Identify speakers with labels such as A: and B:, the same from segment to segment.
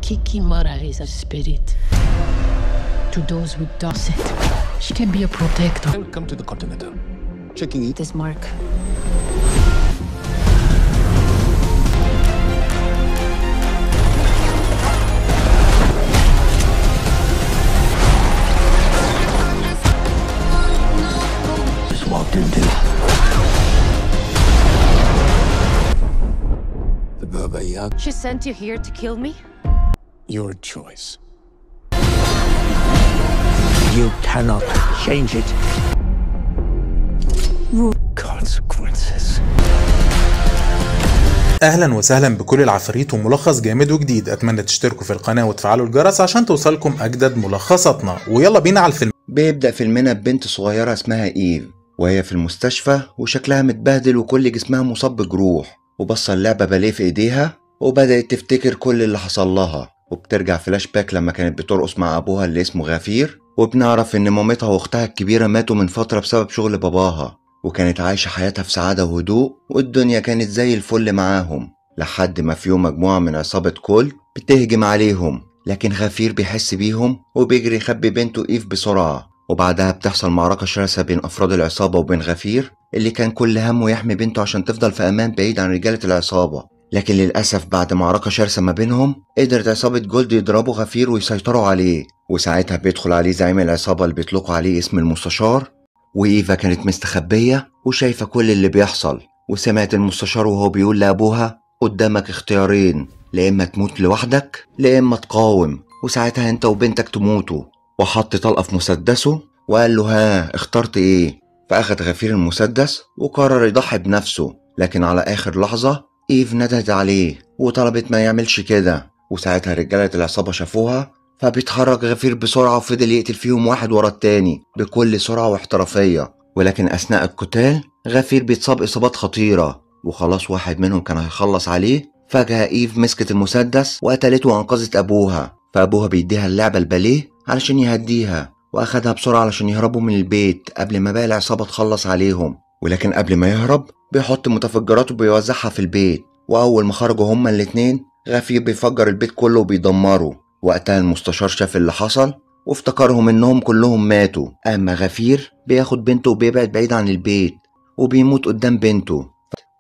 A: Kikimora is a spirit. To those who does it, she can be a protector.
B: Welcome to the Continental. Checking it.
A: This mark.
B: Just walked into the Baba Yaga.
A: She sent you here to kill me?
B: Your choice.
C: You cannot change it.
B: Consequences.
D: اهلا وسهلا بكل العفاريت وملخص جامد وجديد. اتمنى تشتركوا في القناة وتفعلوا الجرس عشان توصلكم اجدد ملخصاتنا، ويلا بينا على الفيلم.
E: بيبدأ فيلمنا ببنت صغيرة اسمها إيف وهي في المستشفى وشكلها متبهدل وكل جسمها مصاب بجروح، وبص اللعبة باليه في ايديها وبدأت تفتكر كل اللي حصل لها، وبترجع فلاش باك لما كانت بترقص مع ابوها اللي اسمه غفير، وبنعرف ان مامتها واختها الكبيرة ماتوا من فترة بسبب شغل باباها، وكانت عايشة حياتها في سعادة وهدوء والدنيا كانت زي الفل معاهم، لحد ما في يوم مجموعة من عصابة كول بتهجم عليهم، لكن غفير بيحس بيهم وبيجري يخبي بنته إيف بسرعة، وبعدها بتحصل معركة شرسة بين أفراد العصابة وبين غفير اللي كان كل همه يحمي بنته عشان تفضل في أمان بعيد عن رجالة العصابة، لكن للأسف بعد معركة شرسة ما بينهم قدرت عصابة جولد يضربوا غفير ويسيطروا عليه، وساعتها بيدخل عليه زعيم العصابة اللي بيطلقوا عليه اسم المستشار، وإيفا كانت مستخبية وشايفة كل اللي بيحصل، وسمعت المستشار وهو بيقول لأبوها قدامك اختيارين، لا إما تموت لوحدك لا إما تقاوم، وساعتها أنت وبنتك تموتوا، وحط طلقة في مسدسه وقال له ها اخترت إيه؟ فأخد غفير المسدس وقرر يضحي بنفسه، لكن على آخر لحظة إيف ندهت عليه وطلبت ما يعملش كده، وساعتها رجالة العصابة شافوها فبيتحرك غفير بسرعة وفضل يقتل فيهم واحد ورا التاني بكل سرعة واحترافية، ولكن أثناء القتال غفير بيتصاب إصابات خطيرة وخلاص واحد منهم كان هيخلص عليه، فجأة إيف مسكت المسدس وقتلته وأنقذت أبوها، فأبوها بيديها اللعبة الباليه علشان يهديها، وأخدها بسرعة علشان يهربوا من البيت قبل ما باقي العصابة تخلص عليهم، ولكن قبل ما يهرب بيحط متفجرات وبيوزعها في البيت، وأول ما خرجوا هما الاتنين غفير بيفجر البيت كله وبيدمره، وقتها المستشار شاف اللي حصل وافتكرهم انهم كلهم ماتوا، اما غفير بياخد بنته وبيبعد بعيد عن البيت وبيموت قدام بنته،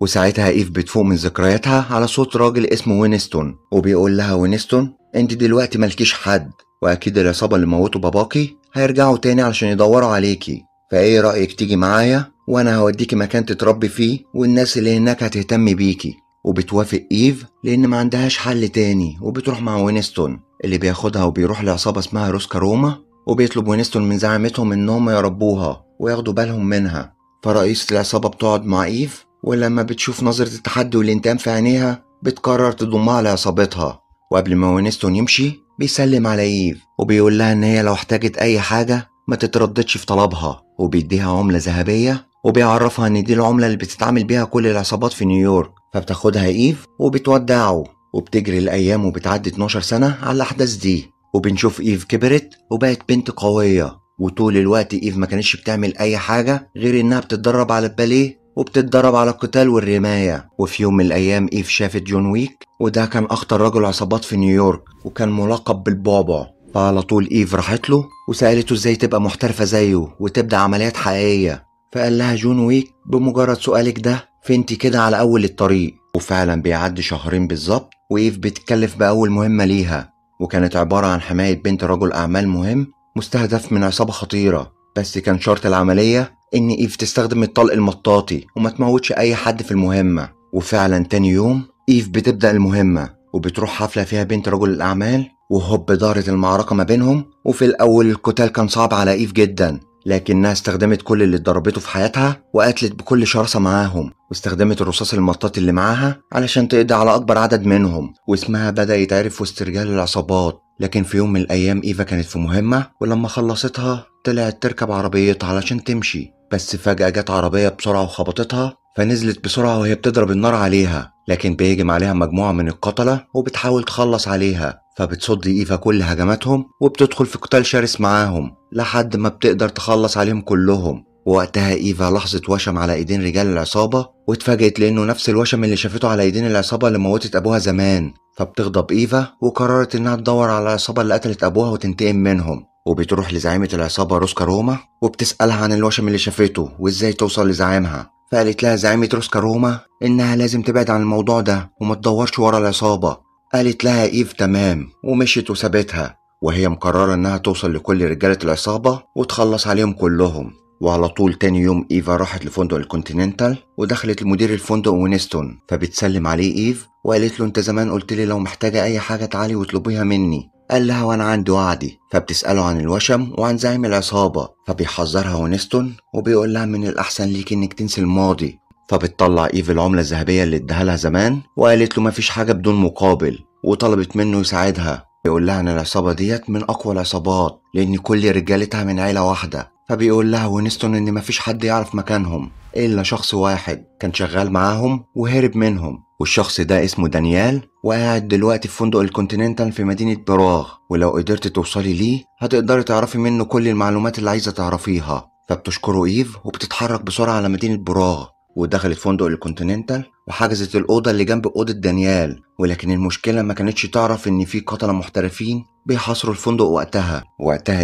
E: وساعتها إيف بتفوق من ذكرياتها على صوت راجل اسمه وينستون، وبيقول لها وينستون انت دلوقتي مالكيش حد، واكيد العصابة اللي موتوا باباكي هيرجعوا تاني علشان يدوروا عليكي، فايه رأيك تيجي معايا وانا هوديكي مكان تتربي فيه والناس اللي هناك هتهتم بيكي، وبتوافق إيف لان ما عندهاش حل تاني، وبتروح مع وينستون اللي بياخدها وبيروح لعصابة اسمها روسكا روما، وبيطلب وينستون من زعامتهم انهم يربوها وياخدوا بالهم منها، فرئيسة العصابة بتقعد مع إيف ولما بتشوف نظرة التحدي والانتقام في عينيها بتقرر تضمها لعصابتها، وقبل ما وينستون يمشي بيسلم على إيف وبيقول لها ان هي لو احتاجت اي حاجة ما تترددش في طلبها، وبيديها عملة ذهبية وبيعرفها ان دي العملة اللي بتتعامل بيها كل العصابات في نيويورك، فبتاخدها إيف وبتودعه، وبتجري الأيام وبتعدي 12 سنة على الأحداث دي، وبنشوف إيف كبرت وبقت بنت قوية، وطول الوقت إيف ما كانتش بتعمل أي حاجة غير إنها بتتدرب على الباليه وبتتدرب على القتال والرماية، وفي يوم من الأيام إيف شافت جون ويك، وده كان أخطر رجل عصابات في نيويورك وكان ملقب بالبعبع، فعلى طول إيف راحت له وسألته إزاي تبقى محترفة زيه وتبدأ عمليات حقيقية، فقال لها جون ويك بمجرد سؤالك ده فانتي كده على أول الطريق، وفعلا بيعدي شهرين بالظبط وإيف بتتكلف بأول مهمة ليها، وكانت عبارة عن حماية بنت رجل أعمال مهم مستهدف من عصابة خطيرة، بس كان شرط العملية إن إيف تستخدم الطلق المطاطي وما تموتش أي حد في المهمة، وفعلا تاني يوم إيف بتبدأ المهمة وبتروح حفلة فيها بنت رجل الأعمال، وهوب دارت المعركة ما بينهم، وفي الأول القتال كان صعب على إيف جدا، لكنها استخدمت كل اللي اتدربته في حياتها وقتلت بكل شراسة معاهم، واستخدمت الرصاص المطاطي اللي معاها علشان تقضي على أكبر عدد منهم، واسمها بدأ يتعرف وسط رجال العصابات، لكن في يوم من الأيام إيفا كانت في مهمة ولما خلصتها طلعت تركب عربيتها علشان تمشي، بس فجأة جت عربية بسرعة وخبطتها فنزلت بسرعة وهي بتضرب النار عليها، لكن بيهجم عليها مجموعة من القتلة وبتحاول تخلص عليها، فبتصد إيفا كل هجماتهم وبتدخل في قتال شرس معاهم لحد ما بتقدر تخلص عليهم كلهم، ووقتها إيفا لاحظت وشم على ايدين رجال العصابة، واتفاجئت لانه نفس الوشم اللي شافته على ايدين العصابة اللي موتت ابوها زمان. فبتغضب إيفا وقررت انها تدور على العصابة اللي قتلت ابوها وتنتقم منهم، وبتروح لزعيمة العصابة روسكا روما وبتسألها عن الوشم اللي شافته وازاي توصل لزعيمها. فقالت لها زعيمة روسكا روما انها لازم تبعد عن الموضوع ده وما تدورش ورا العصابة. قالت لها إيف تمام ومشيت وسابتها، وهي مقررة انها توصل لكل رجالة العصابة وتخلص عليهم كلهم. وعلى طول تاني يوم إيفا راحت لفندق الكونتيننتال ودخلت لمدير الفندق وينستون، فبتسلم عليه إيف وقالت له انت زمان قلت لي لو محتاجة اي حاجة تعالي واطلبيها مني. قال لها وانا عندي وعدي. فبتسأله عن الوشم وعن زعيم العصابة، فبيحذرها وينستون وبيقول لها من الأحسن ليك انك تنسي الماضي. فبتطلع إيف العملة الذهبية اللي اداها لها زمان وقالت له مفيش حاجة بدون مقابل، وطلبت منه يساعدها. بيقول لها ان العصابة ديت من اقوى العصابات لان كل رجالتها من عيلة واحدة. فبيقول لها وينستون ان مفيش حد يعرف مكانهم الا شخص واحد كان شغال معاهم وهرب منهم، والشخص ده اسمه دانيال وقاعد دلوقتي في فندق الكونتيننتال في مدينة براغ، ولو قدرت توصلي ليه هتقدري تعرفي منه كل المعلومات اللي عايزة تعرفيها. فبتشكره إيف وبتتحرك بسرعة على مدينة براغ، ودخلت فندق الكونتيننتال وحجزت الأوضة اللي جنب أوضة دانيال. ولكن المشكلة ما كانتش تعرف إن في قتلة محترفين بيحاصروا الفندق وقتها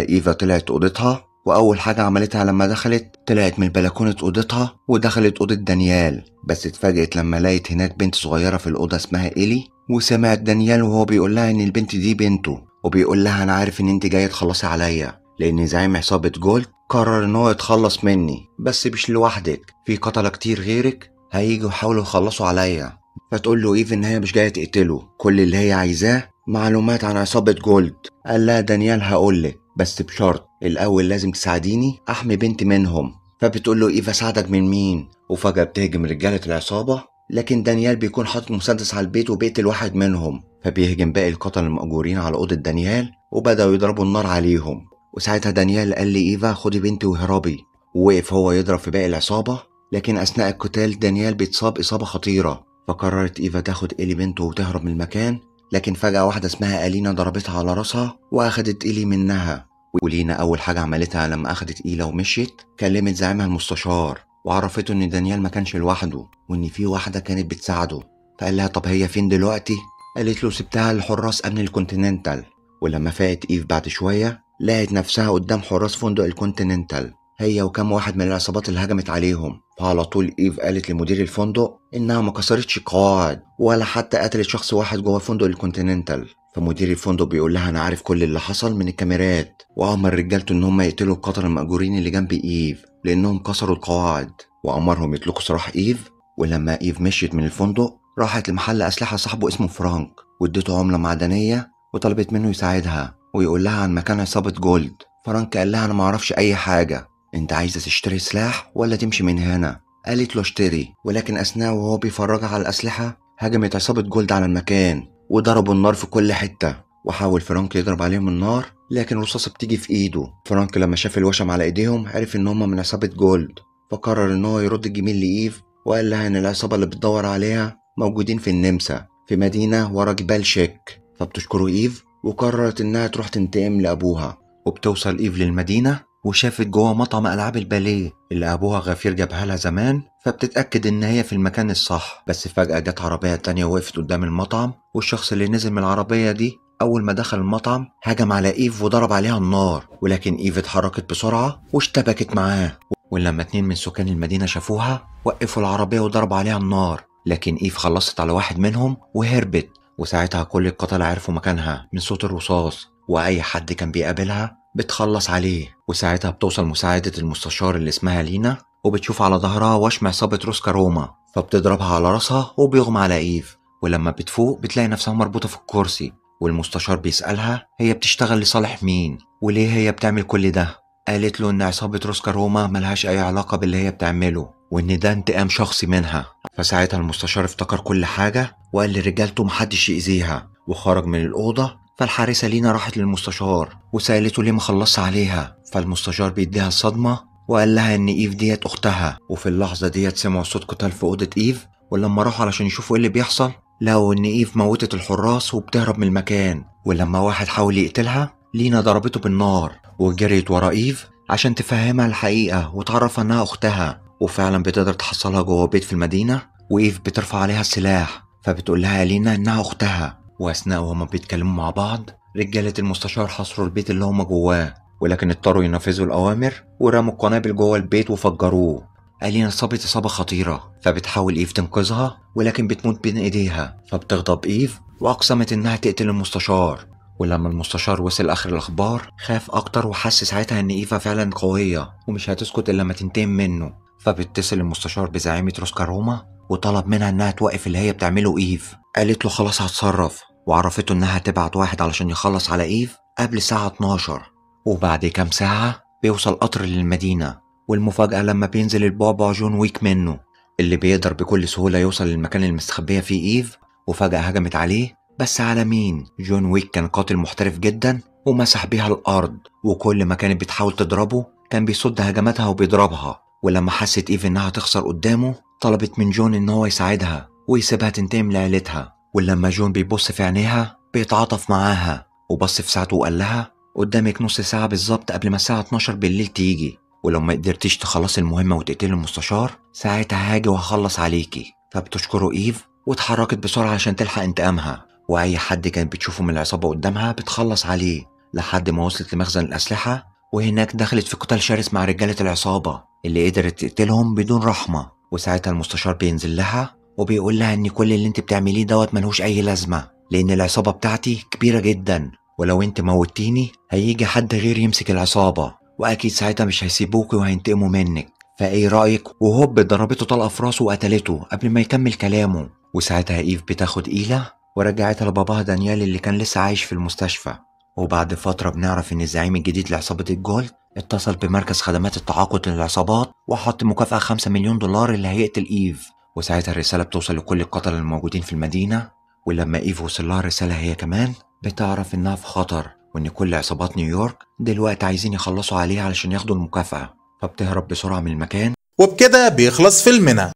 E: إيفا طلعت أوضتها، وأول حاجة عملتها لما دخلت طلعت من بلكونة أوضتها ودخلت أوضة دانيال. بس اتفاجئت لما لقيت هناك بنت صغيرة في الأوضة اسمها إيلي، وسمعت دانيال وهو بيقول لها إن البنت دي بنته، وبيقول لها أنا عارف إن أنت جاية تخلصي عليا لأن زعيم عصابة جولد قرر إن هو يتخلص مني، بس مش لوحدك، في قتلة كتير غيرك هييجوا يحاولوا يخلصوا عليا. فتقول له إيف إن هي مش جاية تقتله، كل اللي هي عايزاه معلومات عن عصابة جولد. قال لها دانيال هقولك بس بشرط الأول لازم تساعديني أحمي بنتي منهم. فبتقول له إيف أساعدك من مين؟ وفجأة بتهجم رجالة العصابة، لكن دانيال بيكون حاطط مسدس على البيت وبيقتل واحد منهم، فبيهجم باقي القتلة المأجورين على أوضة دانيال وبدأوا يضربوا النار عليهم. وساعتها دانيال قال لي إيفا خدي بنتي وهربي، ووقف هو يضرب في باقي العصابة، لكن أثناء القتال دانيال بيتصاب إصابة خطيرة. فقررت إيفا تاخد إيلي بنته وتهرب من المكان، لكن فجأة واحدة اسمها ألينا ضربتها على راسها وأخدت إيلي منها. ولينا أول حاجة عملتها لما أخدت إيلا ومشيت كلمت زعيمها المستشار وعرفته إن دانيال ما كانش لوحده وإن في واحدة كانت بتساعده. فقال لها طب هي فين دلوقتي؟ قالت له سبتها لحراس أمن الكونتيننتال. ولما فاقت إيف بعد شوية لقت نفسها قدام حراس فندق الكونتيننتال هي وكم واحد من العصابات اللي هجمت عليهم. فعلى طول إيف قالت لمدير الفندق إنها ما كسرتش قواعد ولا حتى قتلت شخص واحد جوه فندق الكونتيننتال. فمدير الفندق بيقول لها أنا عارف كل اللي حصل من الكاميرات، وأمر رجالته إن هم يقتلوا القتلة المأجورين اللي جنب إيف لأنهم كسروا القواعد، وأمرهم يطلقوا سراح إيف. ولما إيف مشيت من الفندق راحت لمحل أسلحة صاحبه اسمه فرانك واديته عملة معدنية وطلبت منه يساعدها ويقول لها عن مكان عصابة جولد. فرانك قال لها أنا معرفش أي حاجة، أنت عايزة تشتري سلاح ولا تمشي من هنا؟ قالت له اشتري. ولكن أثناء وهو بيفرجها على الأسلحة هجمت عصابة جولد على المكان وضربوا النار في كل حتة، وحاول فرانك يضرب عليهم النار لكن الرصاصة بتيجي في ايده. فرانك لما شاف الوشم على ايديهم عرف ان هم من عصابة جولد، فقرر ان هو يرد الجميل لإيف وقال لها ان العصابة اللي بتدور عليها موجودين في النمسا في مدينة ورا جبال شيك. فبتشكره إيف وقررت انها تروح تنتقم لأبوها. وبتوصل إيف للمدينة وشافت جوه مطعم ألعاب الباليه اللي أبوها غفير جابها لها زمان، فبتتأكد إن هي في المكان الصح. بس فجأة جت عربية تانية وقفت قدام المطعم، والشخص اللي نزل من العربية دي أول ما دخل المطعم هجم على إيف وضرب عليها النار، ولكن إيف اتحركت بسرعة واشتبكت معاه. ولما 2 من سكان المدينة شافوها وقفوا العربية وضربوا عليها النار، لكن إيف خلصت على واحد منهم وهربت. وساعتها كل القتلة عرفوا مكانها من صوت الرصاص، وأي حد كان بيقابلها بتخلص عليه. وساعتها بتوصل مساعدة المستشار اللي اسمها لينا وبتشوف على ظهرها وشم عصابة روسكا روما، فبتضربها على راسها وبيغمى على إيف. ولما بتفوق بتلاقي نفسها مربوطة في الكرسي، والمستشار بيسألها هي بتشتغل لصالح مين وليه هي بتعمل كل ده. قالت له ان عصابة روسكا روما ملهاش اي علاقة باللي هي بتعمله وان ده انتقام شخصي منها. فساعتها المستشار افتكر كل حاجة وقال لرجالته محدش يأذيها وخرج من الأوضة. فالحارسة لينا راحت للمستشار وسألته ليه مخلص عليها، فالمستشار بيديها الصدمة وقال لها ان إيف ديت اختها. وفي اللحظة ديت سمعوا صوت قتال في أوضة إيف، ولما راحوا علشان يشوفوا ايه اللي بيحصل لقوا ان إيف موتت الحراس وبتهرب من المكان. ولما واحد حاول يقتلها لينا ضربته بالنار وجريت ورا إيف عشان تفهمها الحقيقة وتعرفها انها اختها، وفعلا بتقدر تحصلها جوه بيت في المدينة، وايف بترفع عليها السلاح فبتقول لها الينا انها اختها. واثناء وهما بيتكلموا مع بعض رجالة المستشار حصروا البيت اللي هما جواه، ولكن اضطروا ينفذوا الاوامر ورموا القنابل جوه البيت وفجروه. الينا اصابت اصابة خطيرة فبتحاول ايف تنقذها ولكن بتموت بين ايديها، فبتغضب ايف واقسمت انها تقتل المستشار. ولما المستشار وصل اخر الاخبار خاف اكتر وحس ساعتها ان ايفا فعلا قوية ومش هتسكت الا لما تنتقم منه، فبيتصل المستشار بزعيمة روسكاروما وطلب منها انها توقف اللي هي بتعمله ايف. قالت له خلاص هتصرف، وعرفته انها تبعت واحد علشان يخلص على ايف قبل الساعة 12. وبعد كام ساعة بيوصل قطر للمدينة، والمفاجأة لما بينزل البعبع جون ويك منه اللي بيقدر بكل سهولة يوصل للمكان المستخبية فيه ايف. وفجأة هجمت عليه، بس على مين؟ جون ويك كان قاتل محترف جدا ومسح بيها الارض، وكل ما كانت بتحاول تضربه كان بيصد هجماتها وبيضربها. ولما حست ايف انها تخسر قدامه طلبت من جون ان هو يساعدها ويسيبها تنتقم لعيلتها. ولما جون بيبص في عينيها بيتعاطف معاها، وبص في ساعته وقال لها قدامك نص ساعة بالظبط قبل ما الساعة 12 بالليل تيجي، ولو ما قدرتيش تخلص المهمة وتقتلي المستشار ساعتها هاجي وهخلص عليكي. فبتشكره ايف واتحركت بسرعة عشان تلحق انتقامها، واي حد كانت بتشوفه من العصابة قدامها بتخلص عليه لحد ما وصلت لمخزن الاسلحة، وهناك دخلت في قتال شرس مع رجالة العصابة اللي قدرت تقتلهم بدون رحمة. وساعتها المستشار بينزل لها وبيقول لها ان كل اللي انت بتعمليه دوت ملهوش اي لازمة، لان العصابة بتاعتي كبيرة جدا، ولو انت موتيني هيجي حد غير يمسك العصابة، واكيد ساعتها مش هيسيبوك وهينتقموا منك، فايه رأيك؟ وهوب ضربته طلقة في راسه وقتلته قبل ما يكمل كلامه. وساعتها ايف بتاخد إيلا ورجعتها لباباها دانيال اللي كان لسه عايش في المستشفى. وبعد فترة بنعرف ان الزعيم الجديد لعصابة الجولد اتصل بمركز خدمات التعاقد للعصابات وحط مكافأة 5 مليون دولار اللي هيقتل ايف. وساعتها الرسالة بتوصل لكل القتلة الموجودين في المدينة، ولما ايف وصل لها الرسالة هي كمان بتعرف انها في خطر، وان كل عصابات نيويورك دلوقتي عايزين يخلصوا عليها علشان ياخدوا المكافأة، فبتهرب بسرعة من المكان.
D: وبكده بيخلص فيلمنا.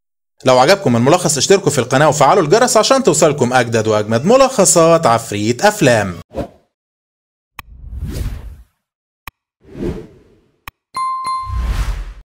D: لو عجبكم الملخص اشتركوا في القناة وفعلوا الجرس عشان توصلكم أجدد وأجمد ملخصات عفريت أفلام.